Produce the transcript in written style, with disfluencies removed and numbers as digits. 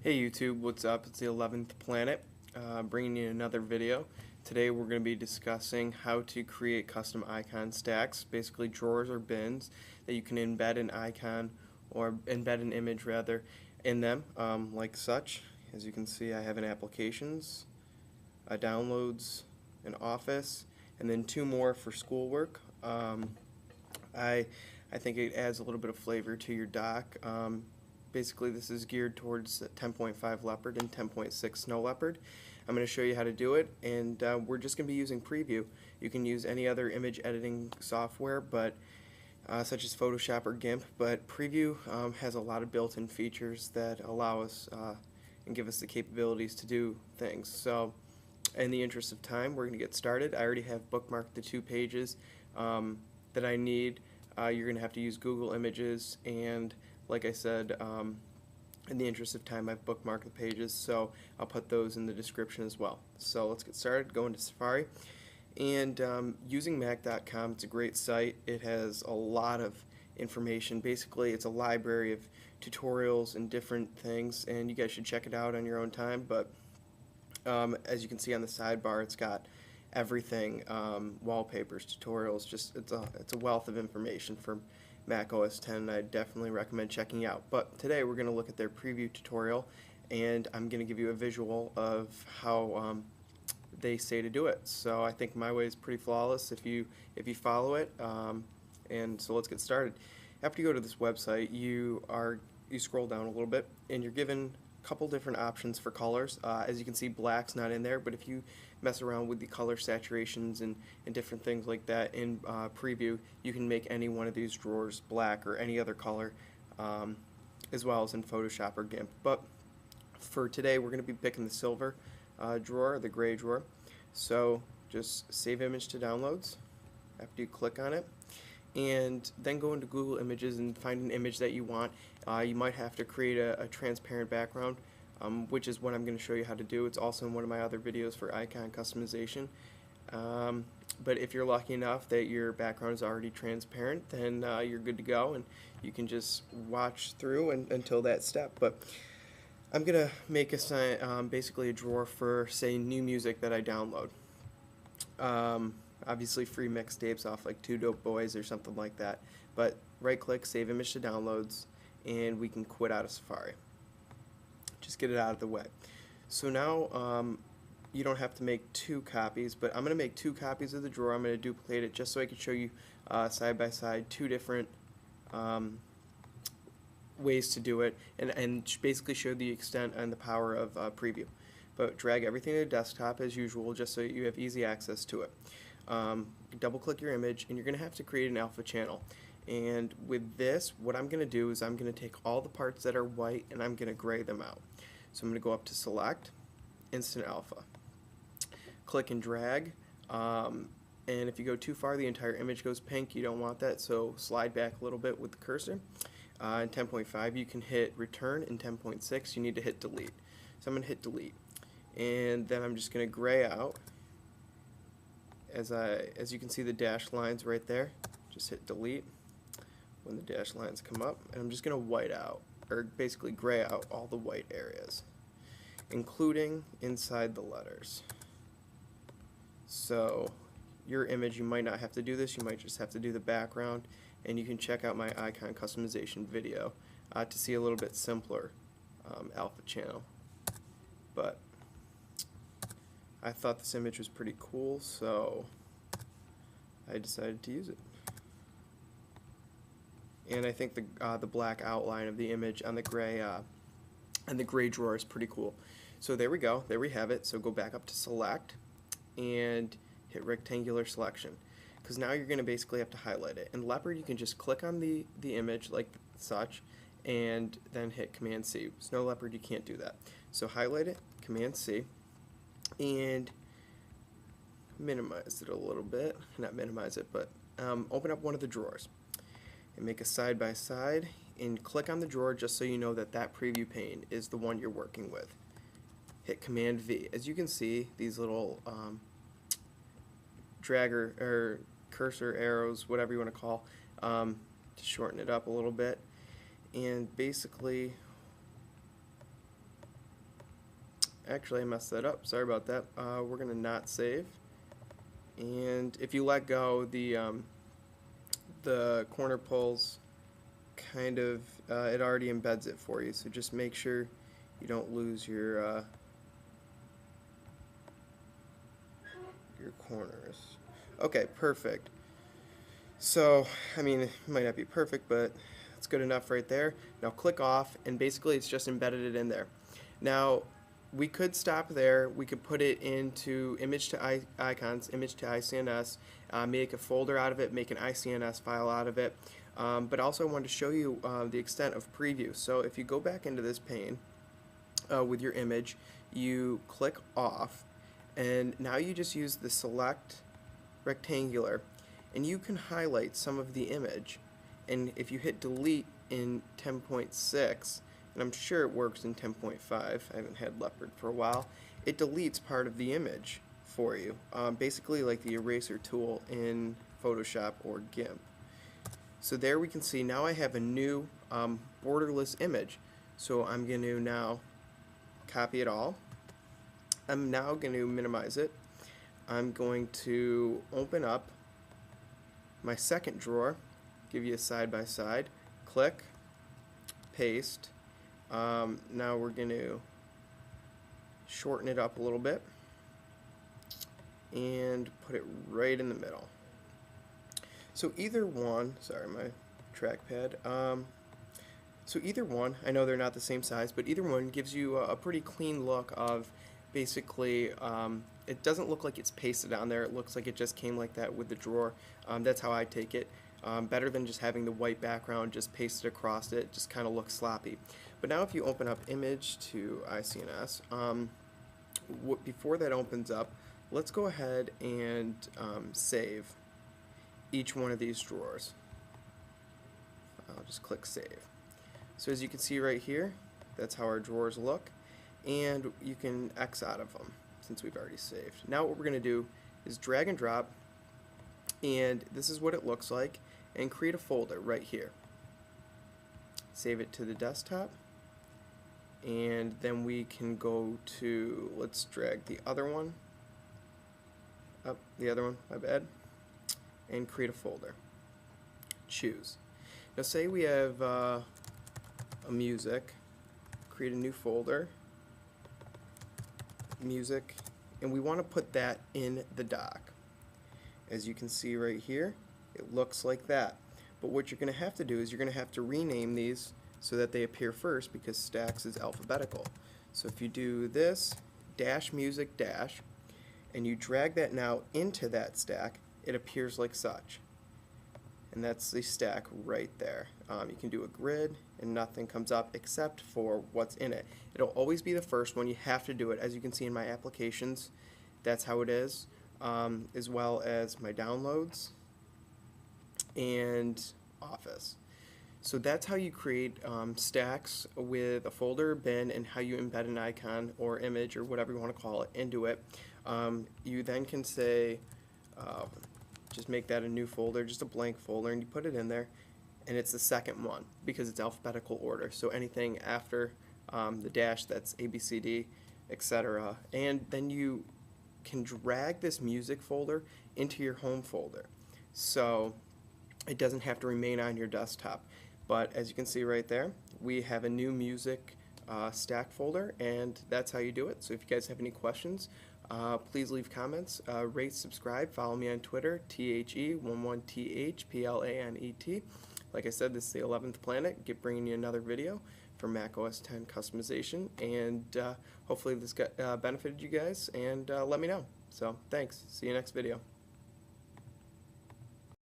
Hey YouTube, what's up? It's the 11th Planet, bringing you another video. Today we're going to be discussing how to create custom icon stacks, basically drawers or bins that you can embed an icon or embed an image rather in them, like such. As you can see, I have an applications, a downloads, an office, and then two more for schoolwork. I I think it adds a little bit of flavor to your dock. Basically, this is geared towards 10.5 Leopard and 10.6 Snow Leopard. I'm going to show you how to do it, and we're just going to be using Preview. You can use any other image editing software, but such as Photoshop or GIMP, but Preview has a lot of built-in features that allow us and give us the capabilities to do things. So, in the interest of time, we're going to get started. I already have bookmarked the two pages that I need. You're going to have to use Google Images, and like I said, in the interest of time, I've bookmarked the pages, so I'll put those in the description as well. So let's get started. Go into Safari, and using Mac.com, it's a great site. It has a lot of information. Basically, it's a library of tutorials and different things, and you guys should check it out on your own time. But as you can see on the sidebar, it's got everything, wallpapers, tutorials, just it's a wealth of information for Mac OS X. I definitely recommend checking out. But today we're going to look at their preview tutorial, and I'm going to give you a visual of how they say to do it. So I think my way is pretty flawless if you follow it. And so let's get started. After you go to this website, you scroll down a little bit, and you're given a couple different options for colors. As you can see, black's not in there, but if you mess around with the color saturations and different things like that in Preview, you can make any one of these drawers black or any other color, as well as in Photoshop or GIMP. But for today, we're going to be picking the silver drawer, the gray drawer. So just save image to downloads after you click on it, and then go into Google Images and find an image that you want. You might have to create a transparent background, which is what I'm going to show you how to do. It's also in one of my other videos for icon customization. But if you're lucky enough that your background is already transparent, then you're good to go, and you can just watch through until that step. But I'm going to make basically a drawer for, say, new music that I download. Obviously free mixtapes off like Two Dope Boys or something like that. But right click, save image to downloads, and we can quit out of Safari. Just get it out of the way. So now you don't have to make two copies, but I'm going to make two copies of the drawer. I'm going to duplicate it just so I can show you side by side two different ways to do it, and basically show the extent and the power of Preview. But drag everything to the desktop as usual, just so you have easy access to it. Double click your image, and you're going to have to create an alpha channel. And with this, what I'm going to do is I'm going to take all the parts that are white and I'm going to gray them out. So I'm going to go up to Select, Instant Alpha. Click and drag, and if you go too far, the entire image goes pink. You don't want that, so slide back a little bit with the cursor. In 10.5, you can hit Return. In 10.6, you need to hit Delete. So I'm going to hit Delete. And then I'm just going to gray out. As you can see the dashed lines right there, just hit Delete when the dashed lines come up, and I'm just going to white out, or basically gray out all the white areas, including inside the letters. So your image, you might not have to do this, you might just have to do the background, and you can check out my icon customization video to see a little bit simpler alpha channel. But I thought this image was pretty cool, so I decided to use it. And I think the black outline of the image on the gray drawer is pretty cool. So there we go. There we have it. So go back up to Select and hit Rectangular Selection, because now you're going to basically have to highlight it. In Leopard, you can just click on the image like such, and then hit Command C. Snow Leopard, you can't do that. So highlight it, Command C, and minimize it a little bit. Not minimize it, but open up one of the drawers and make a side by side, and click on the drawer just so you know that that preview pane is the one you're working with. Hit Command V. As you can see, these little dragger or cursor arrows, whatever you want to call, to shorten it up a little bit, and basically actually I messed that up. Sorry about that. We're gonna not save. And if you let go, the corner pulls kind of it already embeds it for you. So just make sure you don't lose your corners. Okay, perfect. So, I mean, it might not be perfect, but it's good enough right there. Now click off, and basically it's just embedded it in there. Now, we could stop there. We could put it into image to icons, image to ICNS, make a folder out of it, make an ICNS file out of it. But also I wanted to show you the extent of preview. So if you go back into this pane with your image, you click off, and now you just use the select rectangular, and you can highlight some of the image. And if you hit delete in 10.6, and I'm sure it works in 10.5, I haven't had Leopard for a while, it deletes part of the image for you, basically like the eraser tool in Photoshop or GIMP. So there we can see now I have a new borderless image. So I'm going to now copy it all. I'm now going to minimize it. I'm going to open up my second drawer, give you a side-by-side, click, paste. Now we're going to shorten it up a little bit and put it right in the middle. So either one, sorry, my trackpad. So either one, I know they're not the same size, but either one gives you a pretty clean look of basically, it doesn't look like it's pasted on there. It looks like it just came like that with the drawer. That's how I take it. Better than just having the white background just pasted across it. Just kind of looks sloppy. But now if you open up image to ICNS, before that opens up, let's go ahead and save each one of these drawers. I'll just click save. So as you can see right here, that's how our drawers look, and you can X out of them since we've already saved. Now what we're going to do is drag and drop, and this is what it looks like, and create a folder right here. Save it to the desktop, and then we can go to, let's drag the other one up, my bad, and create a folder. Choose. Now say we have a music, create a new folder, music, and we want to put that in the dock. As you can see right here, it looks like that. But what you're going to have to do is you're going to have to rename these so that they appear first, because Stax is alphabetical. So if you do this, dash music dash, and you drag that now into that stack, it appears like such. And that's the stack right there. You can do a grid and nothing comes up except for what's in it. It'll always be the first one. You have to do it. As you can see in my applications, that's how it is, as well as my downloads and Office. So that's how you create stacks with a folder, bin, and how you embed an icon or image or whatever you want to call it into it. You then can say, just make that a new folder, just a blank folder, and you put it in there, and it's the second one because it's alphabetical order. So anything after the dash, that's ABCD, etc. And then you can drag this music folder into your home folder. So it doesn't have to remain on your desktop. But as you can see right there, we have a new music stack folder, and that's how you do it. So if you guys have any questions, please leave comments, rate, subscribe, follow me on Twitter, THE11THPLANET. Like I said, this is the 11th Planet, bringing you another video for Mac OS X customization, and hopefully this benefited you guys, and let me know. So thanks, see you next video.